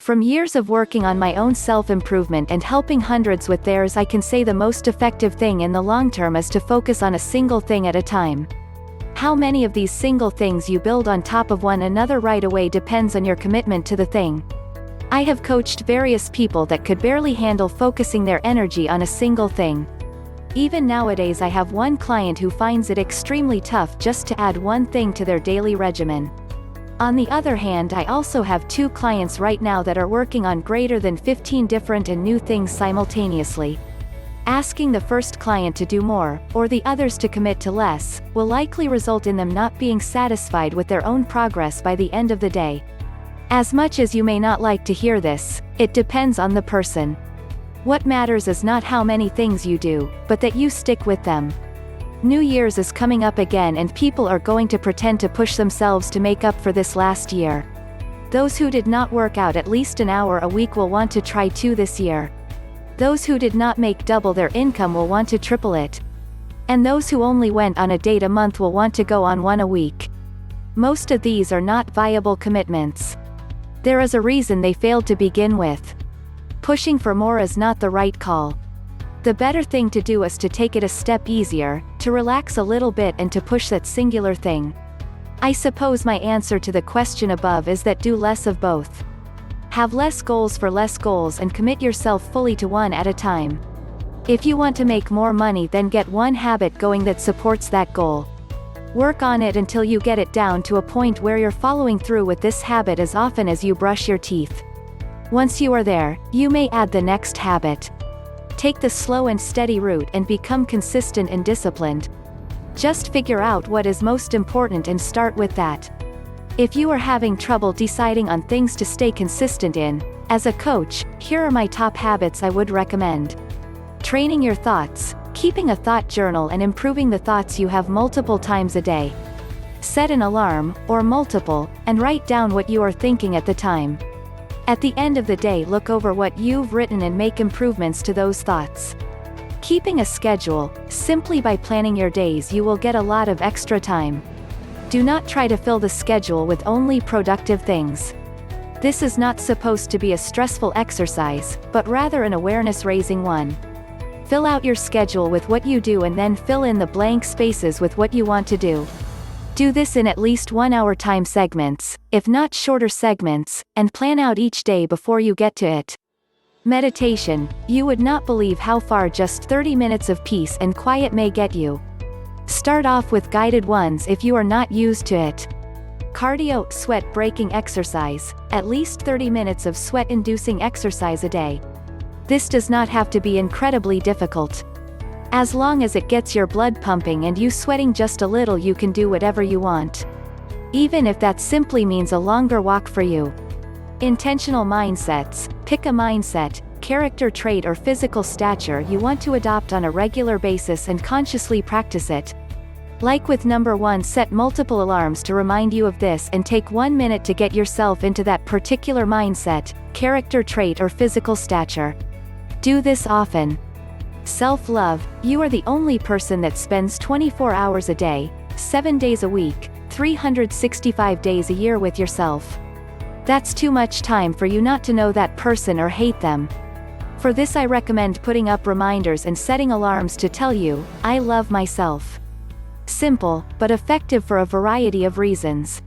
From years of working on my own self-improvement and helping hundreds with theirs, I can say the most effective thing in the long term is to focus on a single thing at a time. How many of these single things you build on top of one another right away depends on your commitment to the thing. I have coached various people that could barely handle focusing their energy on a single thing. Even nowadays I have one client who finds it extremely tough just to add one thing to their daily regimen. On the other hand, I also have 2 clients right now that are working on greater than 15 different and new things simultaneously. Asking the first client to do more, or the others to commit to less, will likely result in them not being satisfied with their own progress by the end of the day. As much as you may not like to hear this, it depends on the person. What matters is not how many things you do, but that you stick with them. New Year's is coming up again and people are going to pretend to push themselves to make up for this last year. Those who did not work out at least an hour a week will want to try 2 this year. Those who did not make double their income will want to triple it. And those who only went on a date a month will want to go on one a week. Most of these are not viable commitments. There is a reason they failed to begin with. Pushing for more is not the right call. The better thing to do is to take it a step easier, to relax a little bit and to push that singular thing. I suppose my answer to the question above is that do less of both. Have less goals for less goals and commit yourself fully to one at a time. If you want to make more money, then get one habit going that supports that goal. Work on it until you get it down to a point where you're following through with this habit as often as you brush your teeth. Once you are there, you may add the next habit. Take the slow and steady route and become consistent and disciplined. Just figure out what is most important and start with that. If you are having trouble deciding on things to stay consistent in, as a coach, here are my top habits I would recommend. Training your thoughts, keeping a thought journal and improving the thoughts you have multiple times a day. Set an alarm, or multiple, and write down what you are thinking at the time. At the end of the day, look over what you've written and make improvements to those thoughts. Keeping a schedule, simply by planning your days you will get a lot of extra time. Do not try to fill the schedule with only productive things. This is not supposed to be a stressful exercise, but rather an awareness-raising one. Fill out your schedule with what you do and then fill in the blank spaces with what you want to do. Do this in at least 1-hour time segments, if not shorter segments, and plan out each day before you get to it. Meditation, you would not believe how far just 30 minutes of peace and quiet may get you. Start off with guided ones if you are not used to it. Cardio, sweat-breaking exercise, at least 30 minutes of sweat-inducing exercise a day. This does not have to be incredibly difficult. As long as it gets your blood pumping and you sweating just a little, you can do whatever you want. Even if that simply means a longer walk for you. Intentional mindsets, pick a mindset, character trait or physical stature you want to adopt on a regular basis and consciously practice it. Like with number 1, set multiple alarms to remind you of this and take 1 minute to get yourself into that particular mindset, character trait or physical stature. Do this often. Self-love, you are the only person that spends 24 hours a day, 7 days a week, 365 days a year with yourself. That's too much time for you not to know that person or hate them. For this I recommend putting up reminders and setting alarms to tell you, I love myself. Simple, but effective for a variety of reasons.